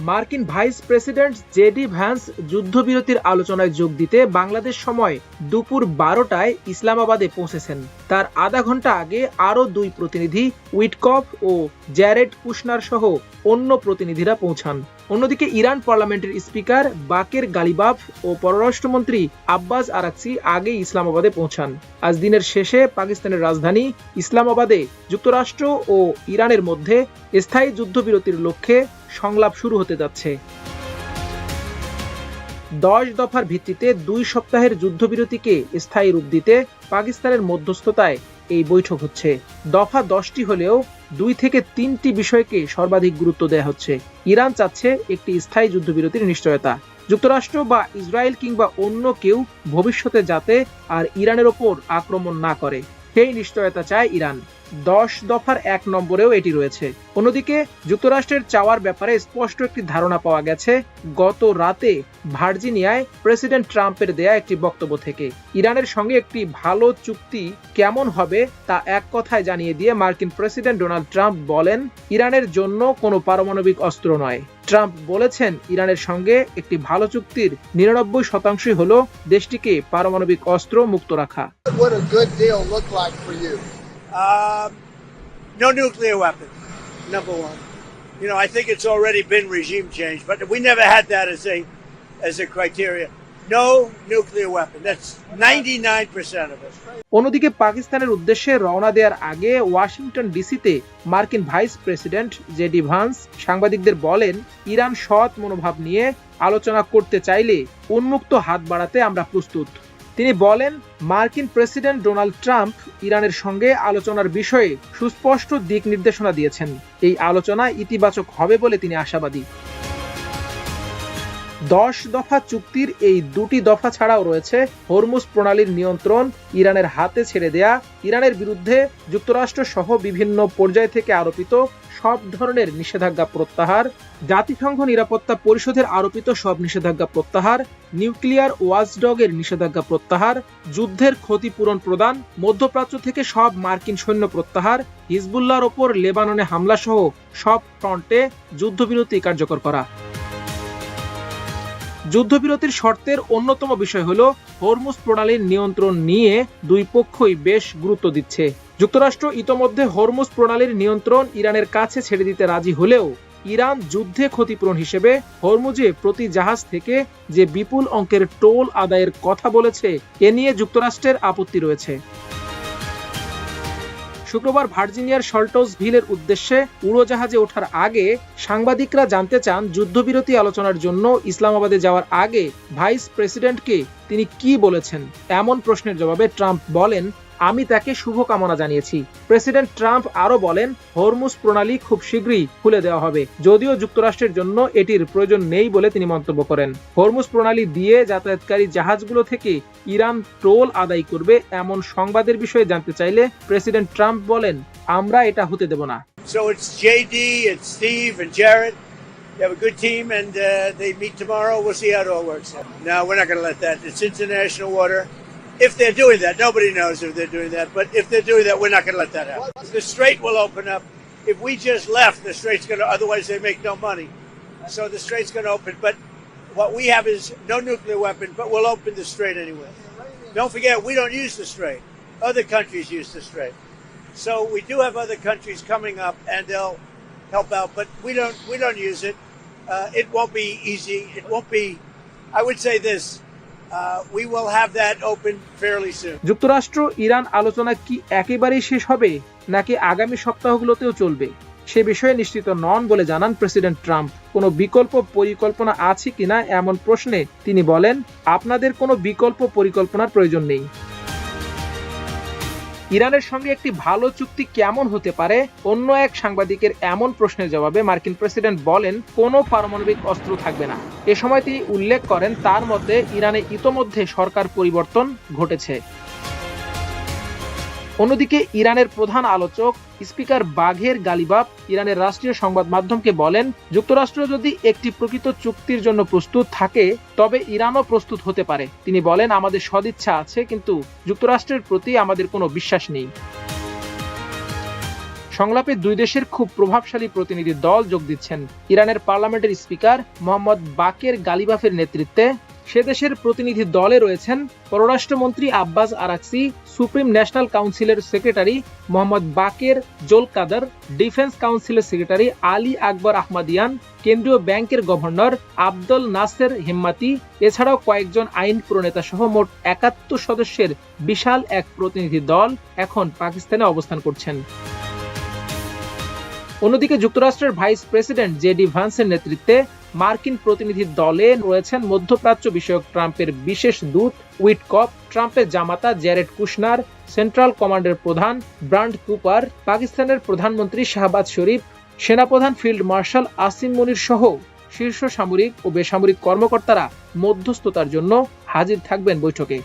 মার্কিন vice president JD Vance যুদ্ধবিরতির আলোচনায় যোগ দিতে বাংলাদেশ সময় দুপুর 12টায় ইসলামাবাদে পৌঁছেছেন। তার আধা ঘন্টা আগে আরও 2 প্রতিনিধি উইটকফ ও জ্যারেড কুশনার সহ অন্য প্রতিনিধিরা পৌঁছান। অন্যদিকে ইরান পার্লামেন্টের স্পিকার বাকের গালিবাফ ও পররাষ্ট্রমন্ত্রী আব্বাস আরাকচি আগেই ইসলামাবাদে পৌঁছান। আজ দিনের শেষে পাকিস্তানের রাজধানী ইসলামাবাদে যুক্তরাষ্ট্র ও ইরানের মধ্যে স্থায়ী যুদ্ধবিরতির লক্ষ্যে সংলাপ শুরু হতে যাচ্ছে। 10 দফার ভিত্তিতে 2 সপ্তাহের যুদ্ধবিরতিকে স্থায়ী রূপ দিতে পাকিস্তানের মধ্যস্থতায় এই বৈঠক হচ্ছে। দফা 10টি হলেও 2 থেকে 3টি বিষয়কে সর্বাধিক গুরুত্ব দেওয়া হচ্ছে। ইরান চাচ্ছে একটি স্থায়ী যুদ্ধবিরতির নিশ্চয়তা, যুক্তরাষ্ট্র বা ইসরায়েল কিংবা অন্য কেউ ভবিষ্যতে যাতে আর ইরানের ওপর আক্রমণ না করে সেই নিশ্চয়তা চায় ইরান। 10 দফার 1 নম্বরেও এটি রয়েছে। অন্যদিকে যুক্তরাষ্ট্রের চাওয়ার ব্যাপারে স্পষ্ট একটি ধারণা পাওয়া গেছে গত রাতে ভার্জিনিয়ায় প্রেসিডেন্ট ট্রাম্পের দেয়া একটি বক্তব্য থেকে। ইরানের সঙ্গে একটি ভালো চুক্তি কেমন হবে তা এক কথায় জানিয়ে দিয়ে মার্কিন প্রেসিডেন্ট ডোনাল্ড ট্রাম্প বলেন, ইরানের জন্য কোনো পারমাণবিক অস্ত্র নয়। ট্রাম্প বলেছেন, ইরানের সঙ্গে একটি ভালো চুক্তির 99% হলো দেশটিকে পারমাণবিক অস্ত্র মুক্ত রাখা। No nuclear weapons, number one. I think it's already been regime change, but we never had that as a criteria. No nuclear weapon. That's 99% of it. অন্যদিকে পাকিস্তানের উদ্দেশ্যে রওনা দেওয়ার আগে ওয়াশিংটন ডিসিতে মার্কিন ভাইস প্রেসিডেন্ট জেডি ভ্যান্স সাংবাদিকদের বলেন, Iran সৎ মনোভাব নিয়ে আলোচনা করতে চাইলে উন্মুক্ত হাত বাড়াতে আমরা প্রস্তুত। তিনি বলেন, মার্কিন প্রেসিডেন্ট ডোনাল্ড ট্রাম্প ইরানের সঙ্গে আলোচনার বিষয়ে সুস্পষ্ট দিক নির্দেশনা দিয়েছেন। এই আলোচনা ইতিবাচক হবে বলে তিনি আশাবাদী। 10 দফা চুক্তির এই 2টি দফা ছাড়াও রয়েছে হরমুজ প্রণালীর নিয়ন্ত্রণ ইরানের হাতে ছেড়ে দেয়া, ইরানের বিরুদ্ধে যুক্তরাষ্ট্র সহ বিভিন্ন পর্যায় থেকে আরোপিত সব ধরনের নিষেধাজ্ঞা প্রত্যাহার, জাতিসংঘ নিরাপত্তা পরিষদের আরোপিত সব নিষেধাজ্ঞা প্রত্যাহার, নিউক্লিয়ার ওয়াচডগের নিষেধাজ্ঞা প্রত্যাহার, যুদ্ধের ক্ষতিপূরণ প্রদান, মধ্যপ্রাচ্য থেকে সব মার্কিন সৈন্য প্রত্যাহার, হিজবুল্লাহর ওপর লেবাননে হামলা সহ সব ফ্রন্টে যুদ্ধবিরতি কার্যকর করা। যুদ্ধবিরতির শর্তের অন্যতম বিষয় হলো হরমুজ প্রণালীর নিয়ন্ত্রণ নিয়ে 2 পক্ষই বেশ গুরুত্ব দিচ্ছে। যুক্তরাষ্ট্র ইতোমধ্যে হরমুজ প্রণালীর নিয়ন্ত্রণ ইরানের কাছে ছেড়ে দিতে রাজি হলেও ইরান যুদ্ধে ক্ষতিপূরণ হিসেবে হরমুজে প্রতি জাহাজ থেকে যে বিপুল অঙ্কের টোল আদায়ের কথা বলেছে এ নিয়ে যুক্তরাষ্ট্রের আপত্তি রয়েছে। শুক্রবার ভার্জিনিয়ার শল্টসভিলের উদ্দেশ্যে উড়োজাহাজে ওঠার আগে সাংবাদিকরা জানতে চান, যুদ্ধবিরতি আলোচনার জন্য ইসলামাবাদে যাওয়ার আগে ভাইস প্রেসিডেন্টকে তিনি কি বলেছেন। এমন প্রশ্নের জবাবে ট্রাম্প বলেন, আমি তাকে শুভকামনা জানিয়েছি। প্রেসিডেন্ট ট্রাম্প আরও বলেন, হরমুজ প্রণালী খুব শীঘ্রই খুলে দেওয়া হবে, যদিও যুক্তরাষ্ট্রের জন্য এটির প্রয়োজন নেই বলে তিনি মন্তব্য করেন। হরমুজ প্রণালী দিয়ে যাতায়াতকারী জাহাজগুলো থেকে ইরান টোল আদায় করবে এমন সংবাদের বিষয়ে জানতে চাইলে প্রেসিডেন্ট ট্রাম্প বলেন, আমরা এটা হতে দেব না। So it's JD and Steve and Jared. They have a good team and they meet tomorrow. We'll see how it all works out. No, we're not going to let that. It's international water. If they're doing that, nobody knows if they're doing that, but if they're doing that, we're not going to let that happen. The strait will open up. If we just left, the strait's going to, otherwise they make no money. So the strait's going to open, but what we have is no nuclear weapon, but we'll open the strait anyway. Don't forget, we don't use the strait. Other countries use the strait. So we do have other countries coming up and they'll help out, but we don't use it. It won't be easy. It won't be, I would say this, we will have that open fairly soon. যুক্তরাষ্ট্র Iran আলোচনা কি একেবারেই শেষ হবে নাকি আগামী সপ্তাহগুলোতেও চলবে সে বিষয়ে নিশ্চিত নন বলে জানান প্রেসিডেন্ট ট্রাম্প। কোনো বিকল্প পরিকল্পনা আছে কিনা এমন প্রশ্নে তিনি বলেন, আপনাদের কোনো বিকল্প পরিকল্পনার প্রয়োজন নেই। ইরানের সঙ্গে একটি ভালো চুক্তি কেমন হতে পারে অন্য এক সাংবাদিকের এমন প্রশ্নের জবাবে মার্কিন প্রেসিডেন্ট বলেন, কোনো পারমাণবিক অস্ত্র থাকবে না। এ সময় তিনি উল্লেখ করেন, তার মধ্যে ইরানে ইতোমধ্যে সরকার পরিবর্তন ঘটেছে। অন্যদিকে ইরানের প্রধান আলোচক স্পিকার বাঘের গালিবাফ ইরানের রাষ্ট্রীয় সংবাদ মাধ্যমকে বলেন, যুক্তরাষ্ট্র যদি একটি প্রকৃত চুক্তির জন্য প্রস্তুত থাকে তবে ইরানও প্রস্তুত হতে পারে। তিনি বলেন, আমাদের সদিচ্ছা আছে, কিন্তু যুক্তরাষ্ট্রের প্রতি আমাদের কোনো বিশ্বাস নেই। সংলাপে দুই দেশের খুব প্রভাবশালী প্রতিনিধি দল যোগ দিচ্ছেন। ইরানের পার্লামেন্টের স্পিকার মোহাম্মদ বাকের গালিবাফের নেতৃত্বে সে দেশের প্রতিনিধি দলে রয়েছেন পররাষ্ট্রমন্ত্রী আব্বাস আরাকসি, সুপ্রিম ন্যাশনাল কাউন্সিলের সেক্রেটারি মোহাম্মদ বাকের জোলকাদর, ডিফেন্স কাউন্সিলের সেক্রেটারি আলী আকবর আহমদিয়ান, কেন্দ্রীয় ব্যাংকের গভর্নর আব্দুল নাসের হিম্মাতি, এছাড়াও কয়েকজন আইন প্রণেতা সহ মোট ৭১ সদস্যের বিশাল এক প্রতিনিধি দল এখন পাকিস্তানে অবস্থান করছেন। অন্যদিকে যুক্তরাষ্ট্রের ভাইস প্রেসিডেন্ট জেডি ভান্সের নেতৃত্বে মার্কিন প্রতিনিধি দলে রয়েছেন মধ্যপ্রাচ্য বিষয়ক ট্রাম্পের বিশেষ দূত উইটকফ, ট্রাম্পের জামাতা জ্যারেড কুশনার, সেন্ট্রাল কমান্ডের প্রধান ব্রান্ড কুপার, পাকিস্তানের প্রধানমন্ত্রী শাহবাজ শরীফ, সেনাপ্রধান ফিল্ড মার্শাল আসিম মুনির সহ শীর্ষ সামরিক ও বেসামরিক কর্মকর্তারা মধ্যস্থতার জন্য হাজির থাকবেন বৈঠকে।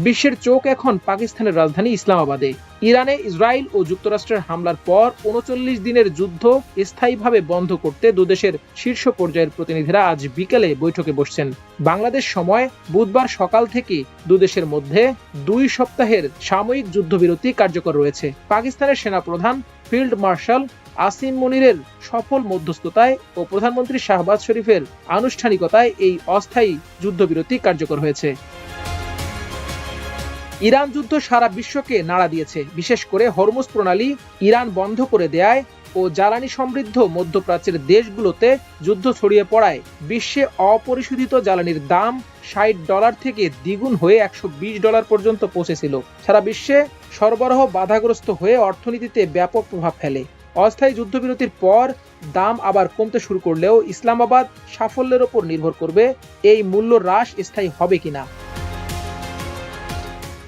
বিশ্বের চোখ এখন পাকিস্তানের রাজধানী ইসলামাবাদে। ইরানে ইসরায়েল ও যুক্তরাষ্ট্রের হামলার পর ৩৯ দিনের যুদ্ধ স্থায়ীভাবে বন্ধ করতে দুদেশের শীর্ষ পর্যায়ের প্রতিনিধিরা আজ বিকেলে বৈঠকে বসছেন। বাংলাদেশ সময় বুধবার সকাল থেকে দুদেশের মধ্যে ২ সপ্তাহের সাময়িক যুদ্ধবিরতি কার্যকর রয়েছে। পাকিস্তানের সেনাপ্রধান ফিল্ড মার্শাল আসিম মুনিরের সফল মধ্যস্থতায় ও প্রধানমন্ত্রী শাহবাজ শরীফের আনুষ্ঠানিকতায় এই অস্থায়ী যুদ্ধবিরতি কার্যকর হয়েছে। ইরান যুদ্ধ সারা বিশ্বকে নাড়া দিয়েছে। বিশেষ করে হরমুজ প্রণালী ইরান বন্ধ করে দেয়ায় ও জ্বালানি সমৃদ্ধ মধ্যপ্রাচ্যের দেশগুলোতে যুদ্ধ ছড়িয়ে পড়ায় বিশ্বে অপরিশোধিত জ্বালানির দাম $৬০ থেকে দ্বিগুণ হয়ে $১২০ পর্যন্ত পৌঁছেছিল। সারা বিশ্বে সরবরাহ বাধাগ্রস্ত হয়ে অর্থনীতিতে ব্যাপক প্রভাব ফেলে। অস্থায়ী যুদ্ধবিরতির পর দাম আবার কমতে শুরু করলেও ইসলামাবাদ সাফল্যের ওপর নির্ভর করবে এই মূল্য হ্রাস স্থায়ী হবে কিনা।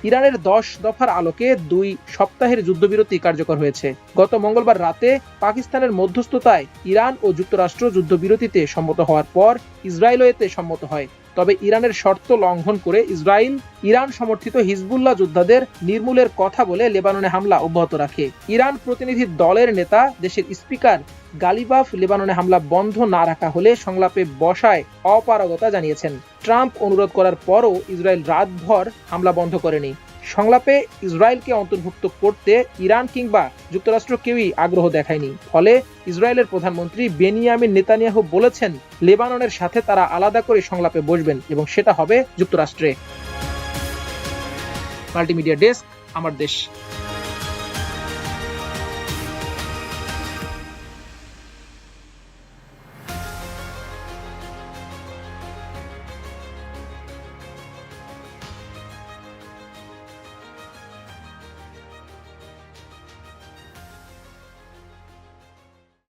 ইরানের ১০ দফার আলোকে ২ সপ্তাহের যুদ্ধবিরতি কার্যকর হয়েছে। গত মঙ্গলবার রাতে পাকিস্তানের মধ্যস্থতায় ইরান ও যুক্তরাষ্ট্র যুদ্ধবিরতিতে সম্মত হওয়ার পর ইসরায়েলও এতে সম্মত হয়। তবে ইরানের শর্ত লঙ্ঘন করে ইসরায়েল ইরান সমর্থিত হিজবুল্লাহ যোদ্ধাদের নির্মূলের কথা বলে লেবাননে হামলা অব্যাহত রাখে। ইরান প্রতিনিধি দলের নেতা দেশের স্পিকার গালিবাফ লেবাননে হামলা বন্ধ না রাখা হলে সংলাপে বসায় অপারগতা জানিয়েছেন। ট্রাম্প অনুরোধ করার পরও ইসরায়েল রাতভর হামলা বন্ধ করেনি। সংলাপে ইসরায়েলকে অন্তর্ভুক্ত করতে ইরান কিংবা যুক্তরাষ্ট্র কেউই আগ্রহ দেখায়নি। ফলে ইসরায়েলের প্রধানমন্ত্রী বেনিয়ামিন নেতানিয়াহু বলেছেন লেবাননের সাথে তারা আলাদা করে সংলাপে বসবেন এবং সেটা হবে যুক্তরাষ্ট্রে। মাল্টিমিডিয়া ডেস্ক, আমার দেশ।